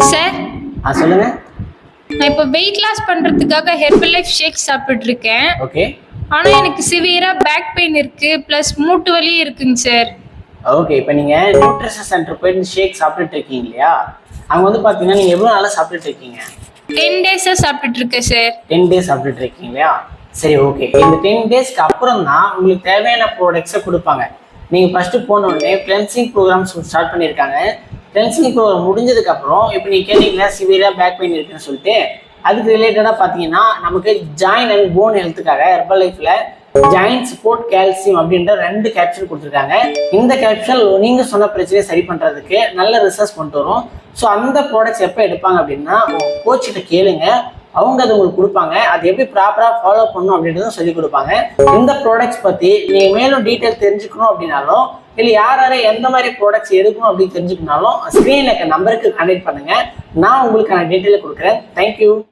Sir, சொல்லுங்க. நான் இப்போ வெயிட் லாஸ் பண்றதுக்காக ஹெர்பல் லைஃப் ஷேக் சாப்பிட்டுட்டு இருக்கேன். ஓகே. ஆனா எனக்கு சிவியரா பேக் பெயின் இருக்கு, பிளஸ் மூட்டு வலி இருக்குங்க சார். ஓகே, இப்போ நீங்க நியூட்ரிஷன் சென்டர் போயிட்டு ஷேக் சாப்பிட்டுட்டு இருக்கீங்க இல்லையா? அங்க வந்து பாத்தீங்கன்னா நீங்க எவ்வளவு நாளா சாப்பிட்டுட்டு இருக்கீங்க? 10 டேஸா சாப்பிட்டுட்டு இருக்கேன் சார். 10 டேஸ் சாப்பிட்டுட்டு இருக்கீங்க இல்லையா? சரி, ஓகே. இந்த 10 டேஸ்க்கு அப்புறம் தான் உங்களுக்கு தேவையான ப்ராடக்ட்ஸை கொடுப்பாங்க. நீங்க ஃபர்ஸ்ட் போன உடனே கிளென்சிங் ப்ரோக்ராம்ஸ் ஸ்டார்ட் பண்ணியிருக்காங்க. கிளென்சிங் ப்ரோக்ராம் முடிஞ்சதுக்கு அப்புறம் இப்போ நீங்க கேட்டீங்களா சிவியரா பேக் பெயின் இருக்குன்னு சொல்லிட்டு, அதுக்கு ரிலேட்டடா பாத்தீங்கன்னா நமக்கு ஜாயின் அண்ட் போன் ஹெல்த்துக்காக ஹெர்பல் லைஃப்ல ஜாயிண்ட் சப்போர்ட் கால்சியம் அப்படின்ற 2 கேப்சூல் கொடுத்துருக்காங்க. இந்த கேப்சூல் நீங்க சொன்ன பிரச்சனையை சரி பண்றதுக்கு நல்ல ரிசர்ச் கொண்டு வரும். ஸோ அந்த ப்ராடக்ட்ஸ் எப்போ எடுப்பாங்க அப்படின்னா கோச் கிட்ட கேளுங்க, அவங்க அதை உங்களுக்கு கொடுப்பாங்க. அது எப்படி ப்ராப்பரா ஃபாலோ பண்ணணும் அப்படின்றத சொல்லி கொடுப்பாங்க. இந்த ப்ராடக்ட்ஸ் பத்தி நீங்க மேலும் டீட்டெயில் தெரிஞ்சுக்கணும் அப்படின்னாலும், இல்லை யார் எந்த மாதிரி ப்ராடக்ட்ஸ் எடுக்கணும் அப்படின்னு தெரிஞ்சுக்கனாலும் ஸ்க்ரீன்ல இருக்க நம்பருக்கு கான்டெக்ட் பண்ணுங்க. நான் உங்களுக்கான டீட்டெயில் கொடுக்குறேன். தேங்க்யூ.